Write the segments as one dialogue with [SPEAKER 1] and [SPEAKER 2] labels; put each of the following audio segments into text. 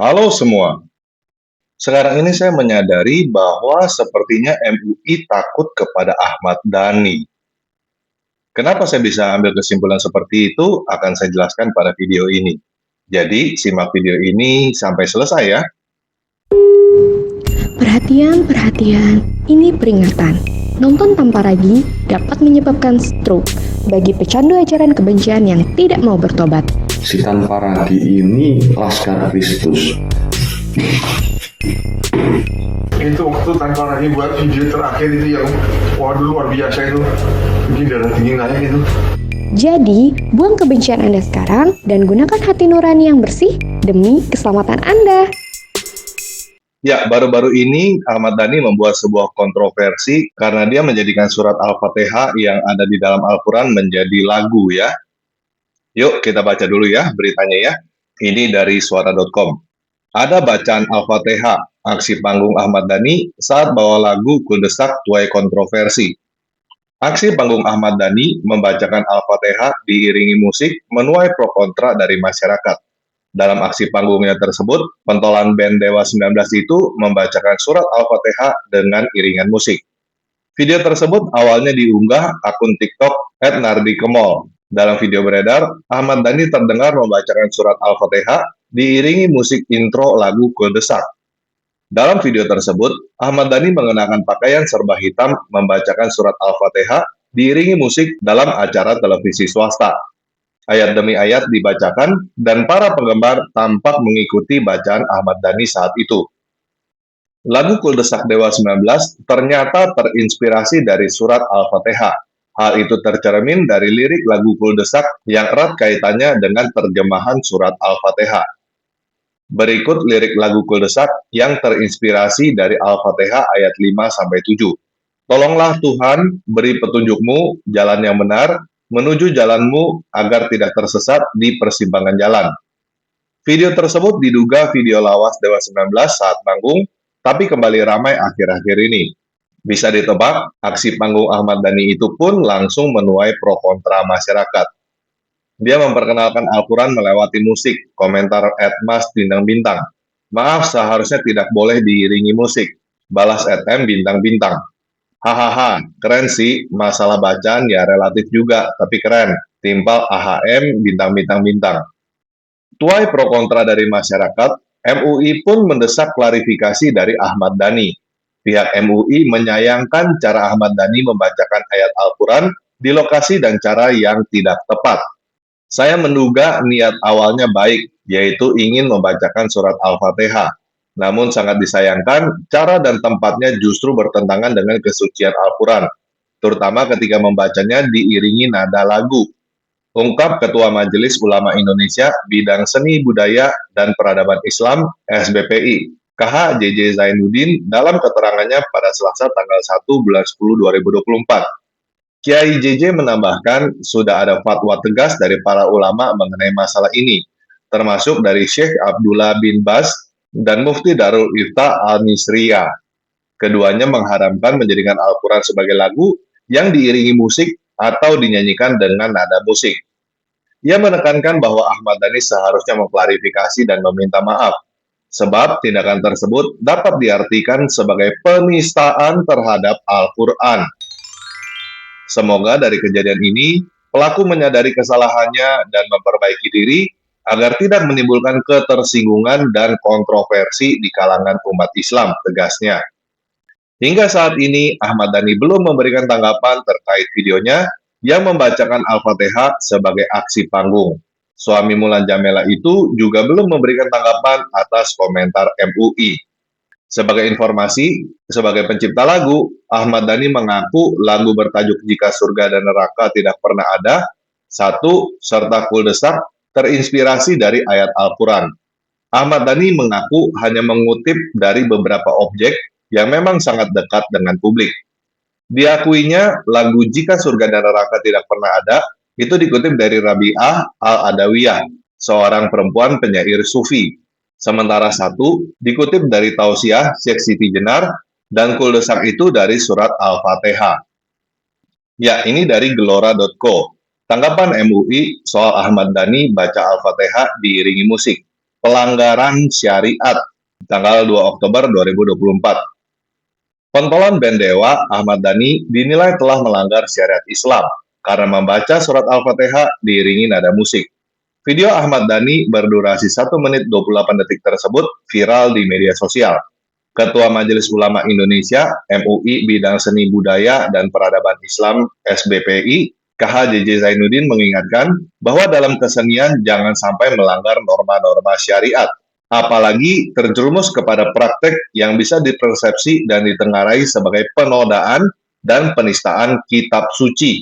[SPEAKER 1] Halo semua, sekarang ini saya menyadari bahwa sepertinya MUI takut kepada Ahmad Dhani. Kenapa saya bisa ambil kesimpulan seperti itu akan saya jelaskan pada video ini. Jadi, simak video ini sampai selesai ya.
[SPEAKER 2] Perhatian, perhatian, ini peringatan. Nonton tanpa ragi dapat menyebabkan stroke bagi pecandu ajaran kebencian yang tidak mau bertobat.
[SPEAKER 3] Si tanpa ragi ini Laskar Kristus.
[SPEAKER 4] Itu waktu tanpa lagi buat video terakhir itu yang waduh luar biasa itu, bikin darah dingin naik itu.
[SPEAKER 2] Jadi, buang kebencian Anda sekarang dan gunakan hati nurani yang bersih demi keselamatan Anda.
[SPEAKER 1] Ya, baru-baru ini Ahmad Dhani membuat sebuah kontroversi karena dia menjadikan surat Al-Fatihah yang ada di dalam Al-Quran menjadi lagu ya. Yuk kita baca dulu ya beritanya ya. Ini dari suara.com. Ada bacaan Al-Fatihah, aksi panggung Ahmad Dhani saat bawa lagu Kuldesak tuai kontroversi. Aksi panggung Ahmad Dhani membacakan Al-Fatihah diiringi musik menuai pro kontra dari masyarakat. Dalam aksi panggungnya tersebut, pentolan band Dewa 19 itu membacakan surat Al-Fatihah dengan iringan musik. Video tersebut awalnya diunggah akun TikTok @nardikemol. Dalam video beredar, Ahmad Dhani terdengar membacakan surat Al-Fatihah diiringi musik intro lagu Kuldesak. Dalam video tersebut, Ahmad Dhani mengenakan pakaian serba hitam membacakan surat Al-Fatihah diiringi musik dalam acara televisi swasta. Ayat demi ayat dibacakan dan para penggemar tampak mengikuti bacaan Ahmad Dhani saat itu. Lagu Kuldesak Dewa 19 ternyata terinspirasi dari surat Al-Fatihah. Hal itu tercermin dari lirik lagu Kuldesak yang erat kaitannya dengan terjemahan surat Al-Fatihah. Berikut lirik lagu Kuldesak yang terinspirasi dari Al-Fatihah ayat 5-7. Tolonglah Tuhan, beri petunjukmu, jalan yang benar, menuju jalanmu agar tidak tersesat di persimpangan jalan. Video tersebut diduga video lawas Dewa 19 saat manggung, tapi kembali ramai akhir-akhir ini. Bisa ditebak, aksi panggung Ahmad Dhani itu pun langsung menuai pro kontra masyarakat. Dia memperkenalkan Al-Quran melewati musik, komentar @mas bintang bintang. Maaf, seharusnya tidak boleh diiringi musik. Balas @m bintang bintang. Hahaha, keren sih, masalah bacaan ya relatif juga, tapi keren. Timpal AHM bintang bintang. Tuai pro kontra dari masyarakat, MUI pun mendesak klarifikasi dari Ahmad Dhani. Pihak MUI menyayangkan cara Ahmad Dhani membacakan ayat Al-Quran di lokasi dan cara yang tidak tepat. Saya menduga niat awalnya baik, yaitu ingin membacakan surat Al-Fatihah. Namun sangat disayangkan, cara dan tempatnya justru bertentangan dengan kesucian Al-Quran, terutama ketika membacanya diiringi nada lagu. Ungkap Ketua Majelis Ulama Indonesia Bidang Seni Budaya dan Peradaban Islam SBPI, KH JJ Zainuddin dalam keterangannya pada Selasa tanggal 1 bulan 10 2024. Kiai JJ menambahkan sudah ada fatwa tegas dari para ulama mengenai masalah ini, termasuk dari Syekh Abdullah bin Baz dan Mufti Darul Ifta Al-Misriyah. Keduanya mengharamkan menjadikan Al-Quran sebagai lagu yang diiringi musik atau dinyanyikan dengan nada musik. Ia menekankan bahwa Ahmad Dhani seharusnya mengklarifikasi dan meminta maaf, sebab tindakan tersebut dapat diartikan sebagai penistaan terhadap Al-Quran. Semoga dari kejadian ini, pelaku menyadari kesalahannya dan memperbaiki diri agar tidak menimbulkan ketersinggungan dan kontroversi di kalangan umat Islam, tegasnya. Hingga saat ini, Ahmad Dhani belum memberikan tanggapan terkait videonya yang membacakan Al-Fatihah sebagai aksi panggung. Suami Mulan Jamela itu juga belum memberikan tanggapan atas komentar MUI. Sebagai informasi, sebagai pencipta lagu, Ahmad Dhani mengaku lagu bertajuk Jika Surga dan Neraka Tidak Pernah Ada, satu, serta Kuldesak terinspirasi dari ayat Al-Quran. Ahmad Dhani mengaku hanya mengutip dari beberapa objek yang memang sangat dekat dengan publik. Diakuinya, lagu Jika Surga dan Neraka Tidak Pernah Ada itu dikutip dari Rabi'ah Al-Adawiyah, seorang perempuan penyair sufi. Sementara satu dikutip dari Tausiah Syekh Siti Jenar dan Kuldesak itu dari surat Al-Fatihah. Ya, ini dari gelora.co. Tanggapan MUI soal Ahmad Dhani baca Al-Fatihah diiringi musik. pelanggaran syariat, tanggal 2 Oktober 2024. Pentolan band Dewa, Ahmad Dhani, dinilai telah melanggar syariat Islam karena membaca surat Al-Fatihah diiringi nada musik. Video Ahmad Dhani berdurasi 1 menit 28 detik tersebut viral di media sosial. Ketua Majelis Ulama Indonesia, MUI Bidang Seni Budaya dan Peradaban Islam SBPI, KH.JJ Zainuddin mengingatkan bahwa dalam kesenian jangan sampai melanggar norma-norma syariat, apalagi terjerumus kepada praktek yang bisa dipersepsi dan ditengarai sebagai penodaan dan penistaan kitab suci.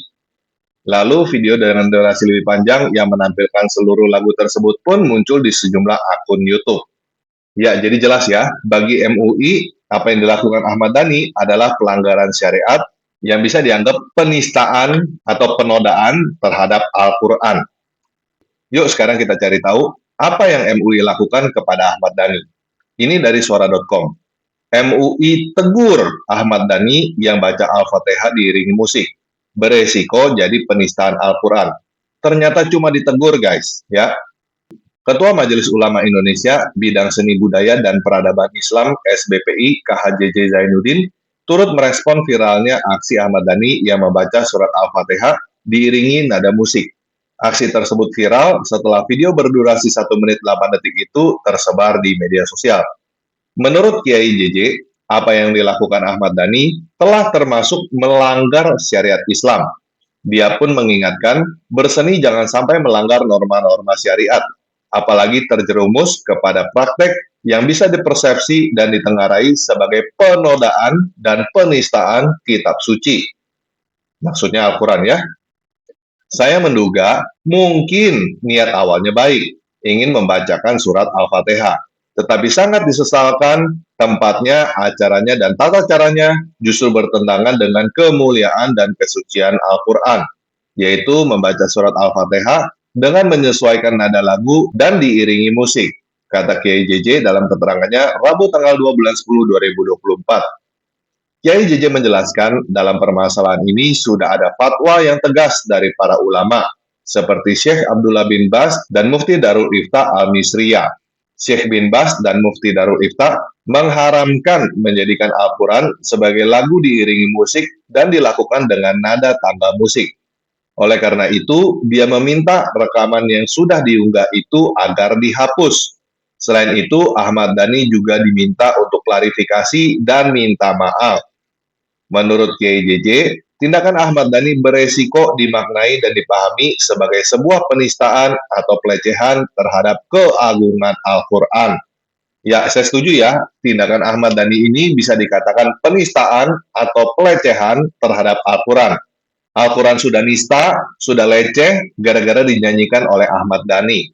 [SPEAKER 1] Lalu video dengan durasi lebih panjang yang menampilkan seluruh lagu tersebut pun muncul di sejumlah akun YouTube. Ya, jadi jelas ya, bagi MUI, apa yang dilakukan Ahmad Dhani adalah pelanggaran syariat yang bisa dianggap penistaan atau penodaan terhadap Al-Quran. Yuk sekarang kita cari tahu, apa yang MUI lakukan kepada Ahmad Dhani. Ini dari suara.com. MUI tegur Ahmad Dhani yang baca Al-Fatihah diiringi musik. Beresiko jadi penistaan Al-Quran. Ternyata cuma ditegur guys, ya. Ketua Majelis Ulama Indonesia Bidang Seni Budaya dan Peradaban Islam SBPI KH.JJ Zainuddin turut merespon viralnya aksi Ahmad Dhani yang membaca surat Al-Fatihah diiringi nada musik. Aksi tersebut viral setelah video berdurasi 1 menit 8 detik itu tersebar di media sosial. Menurut Kiai JJ, apa yang dilakukan Ahmad Dhani telah termasuk melanggar syariat Islam. Dia pun mengingatkan, berseni jangan sampai melanggar norma-norma syariat, apalagi terjerumus kepada praktek yang bisa dipersepsi dan ditengarai sebagai penodaan dan penistaan kitab suci. Maksudnya Al-Quran ya. Saya menduga mungkin niat awalnya baik, ingin membacakan surat Al-Fatihah. Tetapi sangat disesalkan tempatnya, acaranya, dan tata caranya justru bertentangan dengan kemuliaan dan kesucian Al-Quran, yaitu membaca surat Al-Fatihah dengan menyesuaikan nada lagu dan diiringi musik, kata Kiai JJ dalam keterangannya Rabu tanggal 2 bulan 10 2024. Kiai JJ menjelaskan dalam permasalahan ini sudah ada fatwa yang tegas dari para ulama, seperti Syekh Abdullah bin Baz dan Mufti Darul Ifta Al-Misriyah. Syekh bin Baz dan Mufti Darul Ifta mengharamkan menjadikan Al-Quran sebagai lagu diiringi musik dan dilakukan dengan nada tangga musik. Oleh karena itu, dia meminta rekaman yang sudah diunggah itu agar dihapus. Selain itu, Ahmad Dhani juga diminta untuk klarifikasi dan minta maaf. Menurut Kiai JJ, tindakan Ahmad Dhani beresiko dimaknai dan dipahami sebagai sebuah penistaan atau pelecehan terhadap keagungan Al-Quran. Ya, saya setuju ya, tindakan Ahmad Dhani ini bisa dikatakan penistaan atau pelecehan terhadap Al-Quran. Al-Quran sudah nista, sudah leceh, gara-gara dinyanyikan oleh Ahmad Dhani.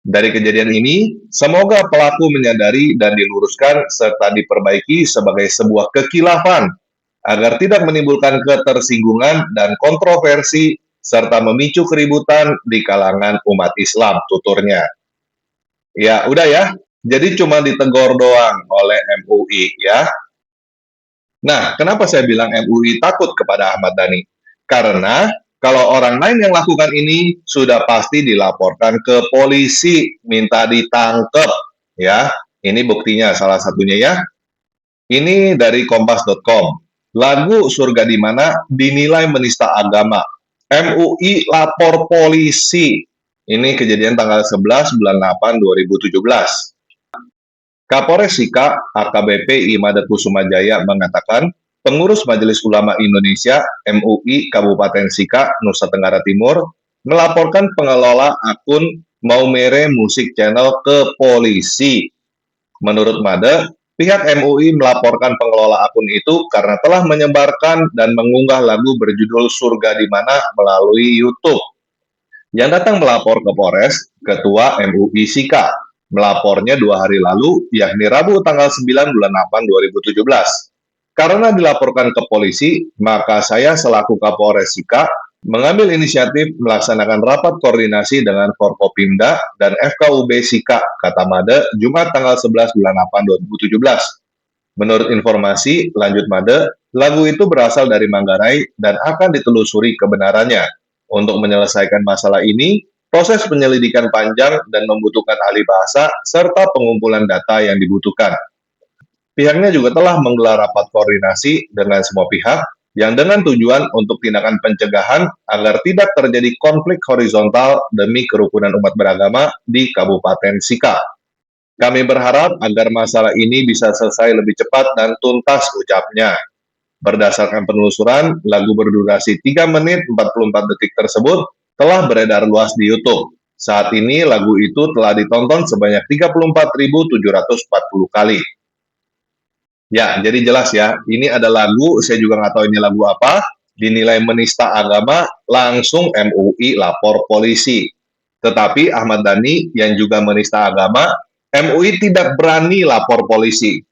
[SPEAKER 1] Dari kejadian ini, semoga pelaku menyadari dan diluruskan serta diperbaiki sebagai sebuah kekilafan, agar tidak menimbulkan ketersinggungan dan kontroversi, serta memicu keributan di kalangan umat Islam, tuturnya. Ya, udah ya, jadi cuma ditegur doang oleh MUI ya. Nah, kenapa saya bilang MUI takut kepada Ahmad Dhani? Karena kalau orang lain yang lakukan ini sudah pasti dilaporkan ke polisi, minta ditangkap ya. Ini buktinya salah satunya ya. Ini dari kompas.com. Lagu Surga di Mana dinilai menista agama. MUI lapor polisi. Ini kejadian tanggal 11 bulan 8 2017. Kapolres Sika AKBP Imade Kusuma Jaya mengatakan, pengurus Majelis Ulama Indonesia MUI Kabupaten Sika, Nusa Tenggara Timur, melaporkan pengelola akun Maumere Music Channel ke polisi. Menurut Made, pihak MUI melaporkan pengelola akun itu karena telah menyebarkan dan mengunggah lagu berjudul Surga di Mana melalui YouTube. Yang datang melapor ke Polres, Ketua MUI Sika. Melapornya 2 hari lalu, yakni Rabu tanggal 9 bulan 8 2017. Karena dilaporkan ke polisi, maka saya selaku Kapolres Sika mengambil inisiatif melaksanakan rapat koordinasi dengan Forkopimda dan FKUB Sika, kata Made, Jumat tanggal 11 bulan 8 2017. Menurut informasi, lanjut Made, lagu itu berasal dari Manggarai dan akan ditelusuri kebenarannya. Untuk menyelesaikan masalah ini, Proses penyelidikan panjang dan membutuhkan ahli bahasa serta pengumpulan data yang dibutuhkan. Pihaknya juga telah menggelar rapat koordinasi dengan semua pihak yang dengan tujuan untuk tindakan pencegahan agar tidak terjadi konflik horizontal demi kerukunan umat beragama di Kabupaten Sika. Kami berharap agar masalah ini bisa selesai lebih cepat dan tuntas, ucapnya. Berdasarkan penelusuran, lagu berdurasi 3 menit 44 detik tersebut telah beredar luas di YouTube. Saat ini lagu itu telah ditonton sebanyak 34.740 kali. Ya, jadi jelas ya, ini ada lagu, saya juga nggak tahu ini lagu apa, dinilai menista agama, langsung MUI lapor polisi. Tetapi Ahmad Dhani yang juga menista agama, MUI tidak berani lapor polisi.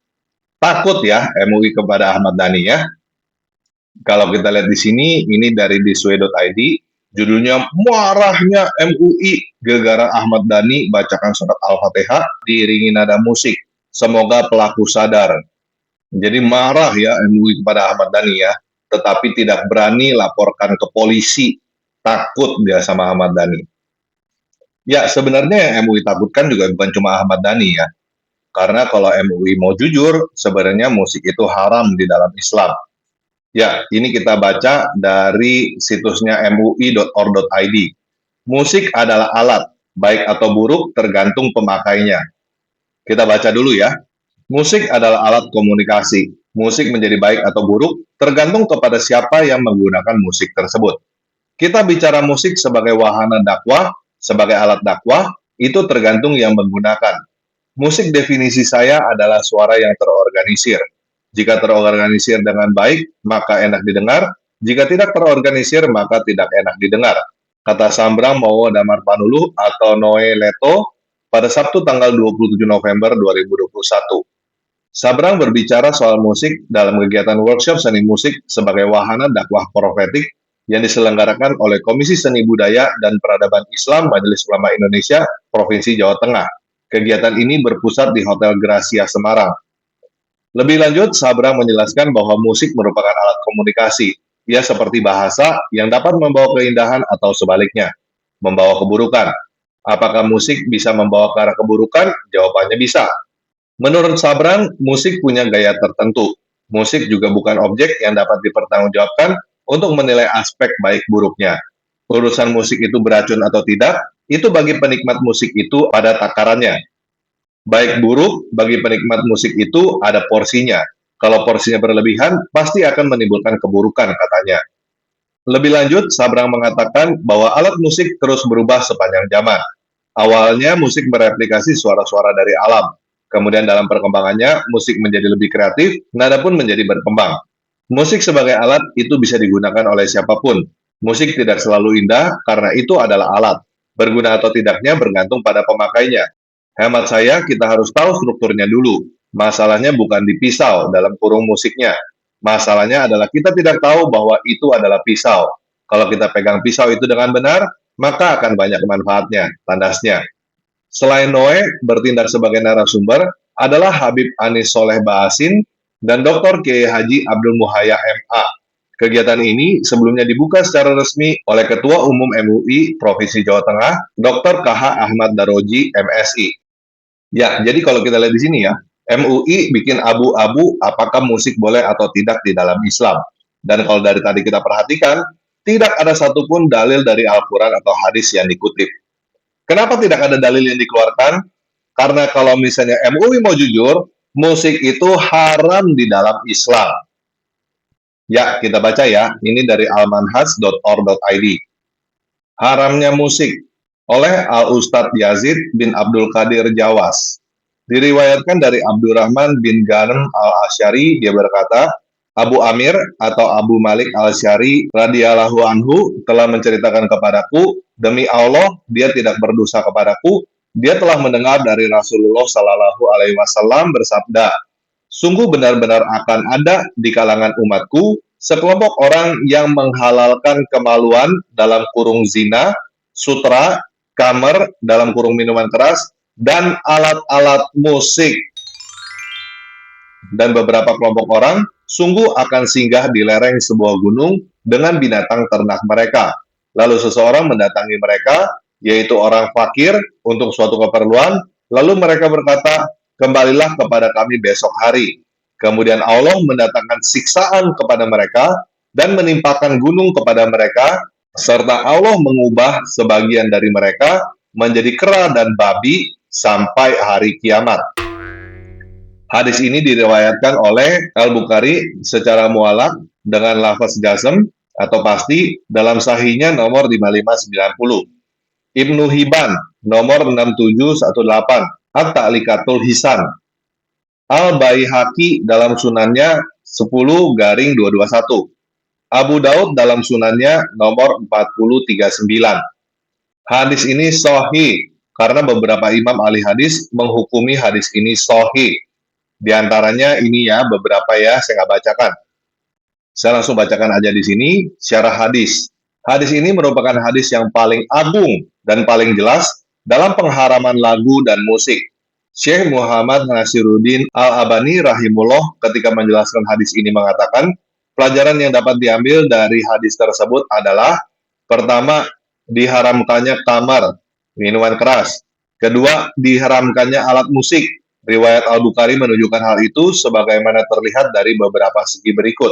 [SPEAKER 1] Takut ya MUI kepada Ahmad Dhani ya. Kalau kita lihat di sini, ini dari disway.id, judulnya Marahnya MUI gara-gara Ahmad Dhani bacakan surat Al-Fatihah diiringi nada musik. Semoga pelaku sadar. Jadi marah ya MUI kepada Ahmad Dhani ya, tetapi tidak berani laporkan ke polisi, takut dia sama Ahmad Dhani. Ya, sebenarnya yang MUI takutkan juga bukan cuma Ahmad Dhani ya, karena kalau MUI mau jujur, sebenarnya musik itu haram di dalam Islam. Ya, ini kita baca dari situsnya mui.or.id. Musik adalah alat, baik atau buruk tergantung pemakainya. Kita baca dulu ya. Musik adalah alat komunikasi. Musik menjadi baik atau buruk tergantung kepada siapa yang menggunakan musik tersebut. Kita bicara musik sebagai wahana dakwah, sebagai alat dakwah, itu tergantung yang menggunakan. Musik definisi saya adalah suara yang terorganisir. Jika terorganisir dengan baik, maka enak didengar. Jika tidak terorganisir, maka tidak enak didengar. Kata Sambrang Mowo Damar Panuluh atau Noe Leto pada Sabtu tanggal 27 November 2021. Sabrang berbicara soal musik dalam kegiatan workshop seni musik sebagai wahana dakwah profetik yang diselenggarakan oleh Komisi Seni Budaya dan Peradaban Islam Majelis Ulama Indonesia Provinsi Jawa Tengah. Kegiatan ini berpusat di Hotel Gracia Semarang. Lebih lanjut, Sabrang menjelaskan bahwa musik merupakan alat komunikasi. Ia seperti bahasa yang dapat membawa keindahan atau sebaliknya, membawa keburukan. Apakah musik bisa membawa ke arah keburukan? Jawabannya bisa. Menurut Sabrang, musik punya gaya tertentu. Musik juga bukan objek yang dapat dipertanggungjawabkan untuk menilai aspek baik buruknya. Urusan musik itu beracun atau tidak, itu bagi penikmat musik itu pada takarannya. Baik buruk, bagi penikmat musik itu ada porsinya. Kalau porsinya berlebihan, pasti akan menimbulkan keburukan, katanya. Lebih lanjut, Sabrang mengatakan bahwa alat musik terus berubah sepanjang zaman. Awalnya musik mereplikasi suara-suara dari alam. Kemudian dalam perkembangannya, musik menjadi lebih kreatif, nada pun menjadi berkembang. Musik sebagai alat itu bisa digunakan oleh siapapun. Musik tidak selalu indah karena itu adalah alat. Berguna atau tidaknya bergantung pada pemakainya. Hemat saya, kita harus tahu strukturnya dulu. Masalahnya bukan di pisau dalam kurung musiknya. Masalahnya adalah kita tidak tahu bahwa itu adalah pisau. Kalau kita pegang pisau itu dengan benar, maka akan banyak manfaatnya, tandasnya. Selain Noe, bertindak sebagai narasumber adalah Habib Anis Soleh Baasin dan Dr. Kiai Haji Abdul Muhayya MA. Kegiatan ini sebelumnya dibuka secara resmi oleh Ketua Umum MUI Provinsi Jawa Tengah, Dr. KH Ahmad Daroji, MSI. Ya, jadi kalau kita lihat di sini ya, MUI bikin abu-abu apakah musik boleh atau tidak di dalam Islam. Dan kalau dari tadi kita perhatikan, tidak ada satupun dalil dari Al-Quran atau hadis yang dikutip. Kenapa tidak ada dalil yang dikeluarkan? Karena kalau misalnya MUI mau jujur, musik itu haram di dalam Islam. Ya, kita baca ya. Ini dari almanhaj.or.id. Haramnya musik oleh Al-Ustadz Yazid bin Abdul Qadir Jawas. Diriwayatkan dari Abdurrahman bin Ghanem Al-Asy'ari, dia berkata, Abu Amir atau Abu Malik Al-Syari radhiyallahu anhu telah menceritakan kepadaku, demi Allah dia tidak berdosa kepadaku, dia telah mendengar dari Rasulullah Sallallahu Alaihi Wasallam bersabda, sungguh benar-benar akan ada di kalangan umatku sekelompok orang yang menghalalkan kemaluan dalam kurung zina, sutra, kamar dalam kurung minuman keras, dan alat-alat musik. Dan beberapa kelompok orang sungguh akan singgah di lereng sebuah gunung dengan binatang ternak mereka. Lalu seseorang mendatangi mereka yaitu orang fakir untuk suatu keperluan, lalu mereka berkata, kembalilah kepada kami besok hari. Kemudian Allah mendatangkan siksaan kepada mereka dan menimpakan gunung kepada mereka, serta Allah mengubah sebagian dari mereka menjadi kera dan babi sampai hari kiamat. Hadis ini diriwayatkan oleh Al-Bukhari secara mualak dengan lafaz jazm atau pasti dalam sahihnya nomor 5590. Ibnu Hibban nomor 6718, At-Ta'liqatul Hisan. Al-Baihaqi dalam sunannya 10-221. Abu Daud dalam sunannya nomor 4039. Hadis ini sahih karena beberapa imam ahli hadis menghukumi hadis ini sahih. Di antaranya ini ya, beberapa ya, saya nggak bacakan. Saya langsung bacakan aja di sini, secara hadis. Hadis ini merupakan hadis yang paling agung dan paling jelas dalam pengharaman lagu dan musik. Syekh Muhammad Nasiruddin Al-Albani rahimullah ketika menjelaskan hadis ini mengatakan, pelajaran yang dapat diambil dari hadis tersebut adalah, pertama, diharamkannya khamar, minuman keras. Kedua, diharamkannya alat musik. Riwayat Al-Bukhari menunjukkan hal itu sebagaimana terlihat dari beberapa segi berikut.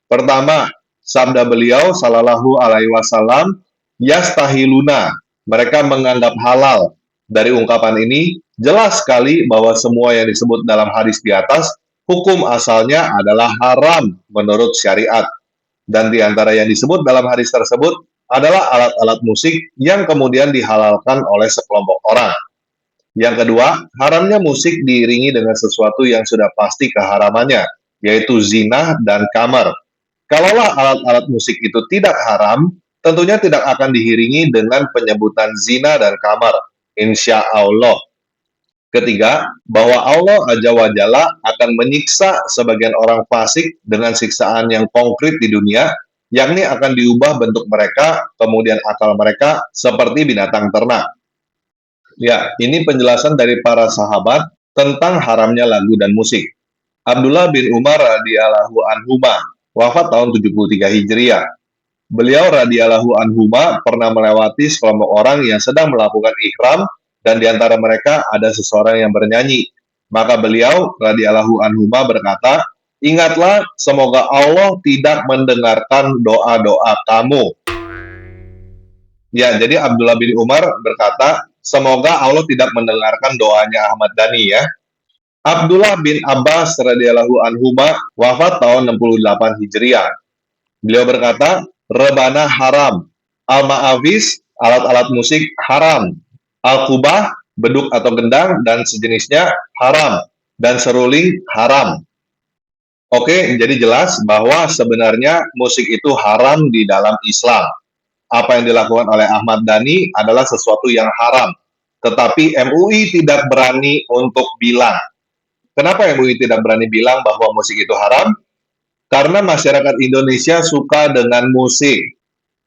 [SPEAKER 1] Pertama, sabda beliau sallallahu alaihi wasallam, yastahiluna, mereka menganggap halal. Dari ungkapan ini, jelas sekali bahwa semua yang disebut dalam hadis di atas, hukum asalnya adalah haram menurut syariat. Dan di antara yang disebut dalam hadis tersebut adalah alat-alat musik yang kemudian dihalalkan oleh sekelompok orang. Yang kedua, haramnya musik diiringi dengan sesuatu yang sudah pasti keharamannya, yaitu zina dan kamar. Kalaulah alat-alat musik itu tidak haram, tentunya tidak akan diiringi dengan penyebutan zina dan kamar, insya Allah. Ketiga, bahwa Allah Azza wa Jalla akan menyiksa sebagian orang fasik dengan siksaan yang konkret di dunia, yakni akan diubah bentuk mereka, kemudian akal mereka seperti binatang ternak. Ya, ini penjelasan dari para sahabat tentang haramnya lagu dan musik. Abdullah bin Umar radhiyallahu anhuma wafat tahun 73 Hijriah. Beliau radhiyallahu anhuma pernah melewati sekelompok orang yang sedang melakukan ihram dan di antara mereka ada seseorang yang bernyanyi. Maka beliau radhiyallahu anhuma berkata, "Ingatlah, semoga Allah tidak mendengarkan doa-doa kamu." Ya, jadi Abdullah bin Umar berkata, semoga Allah tidak mendengarkan doanya Ahmad Dhani ya. Abdullah bin Abbas radhiyallahu anhuma wafat tahun 68 Hijriah. Beliau berkata, rebana haram, al-ma'avis, alat-alat musik haram, al-kubah, beduk atau gendang dan sejenisnya haram, dan seruling haram. Oke, jadi jelas bahwa sebenarnya musik itu haram di dalam Islam. Apa yang dilakukan oleh Ahmad Dhani adalah sesuatu yang haram. Tetapi MUI tidak berani untuk bilang. Kenapa MUI tidak berani bilang bahwa musik itu haram? Karena masyarakat Indonesia suka dengan musik.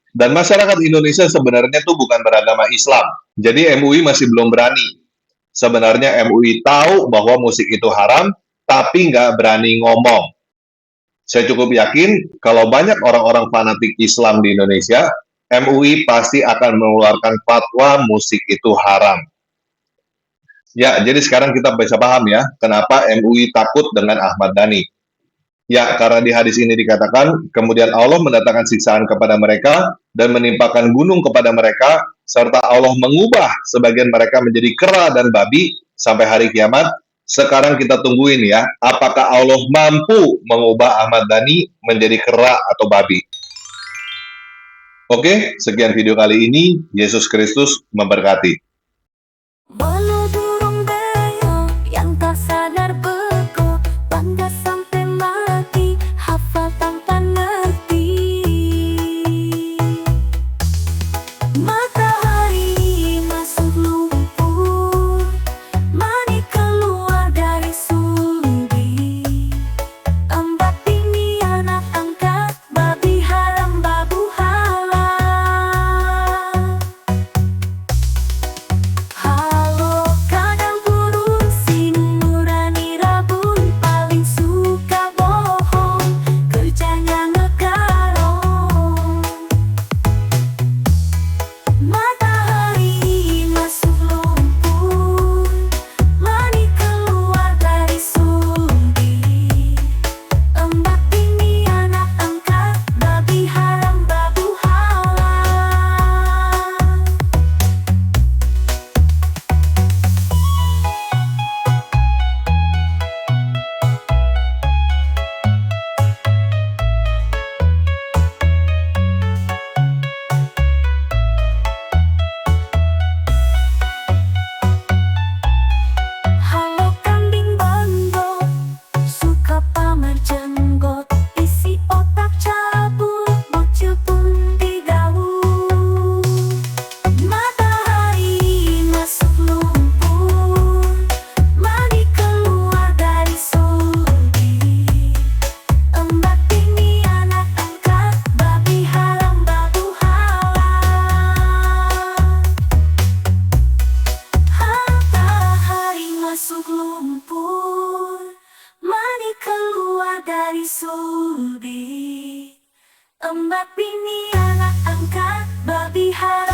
[SPEAKER 1] Dan masyarakat Indonesia sebenarnya itu bukan beragama Islam. Jadi MUI masih belum berani. Sebenarnya MUI tahu bahwa musik itu haram, tapi nggak berani ngomong. Saya cukup yakin kalau banyak orang-orang fanatik Islam di Indonesia, MUI pasti akan mengeluarkan fatwa musik itu haram. Ya, jadi sekarang kita bisa paham ya, kenapa MUI takut dengan Ahmad Dhani. Ya, karena di hadis ini dikatakan, kemudian Allah mendatangkan siksaan kepada mereka dan menimpakan gunung kepada mereka, serta Allah mengubah sebagian mereka menjadi kera dan babi sampai hari kiamat. Sekarang kita tungguin ya, apakah Allah mampu mengubah Ahmad Dhani menjadi kera atau babi. Oke, sekian video kali ini. Yesus Kristus memberkati.
[SPEAKER 5] Walau burung beo yang tak sadar beku, bangga sampai mati, hafal tanpa ngerti. Matahari masuk lumpur, mani keluar dari sumbi. Empat ini anak angkat, babi haram babu halal. Halo lumpur, Mani keluar dari sulbi. Empat bini anak angkat, babi harap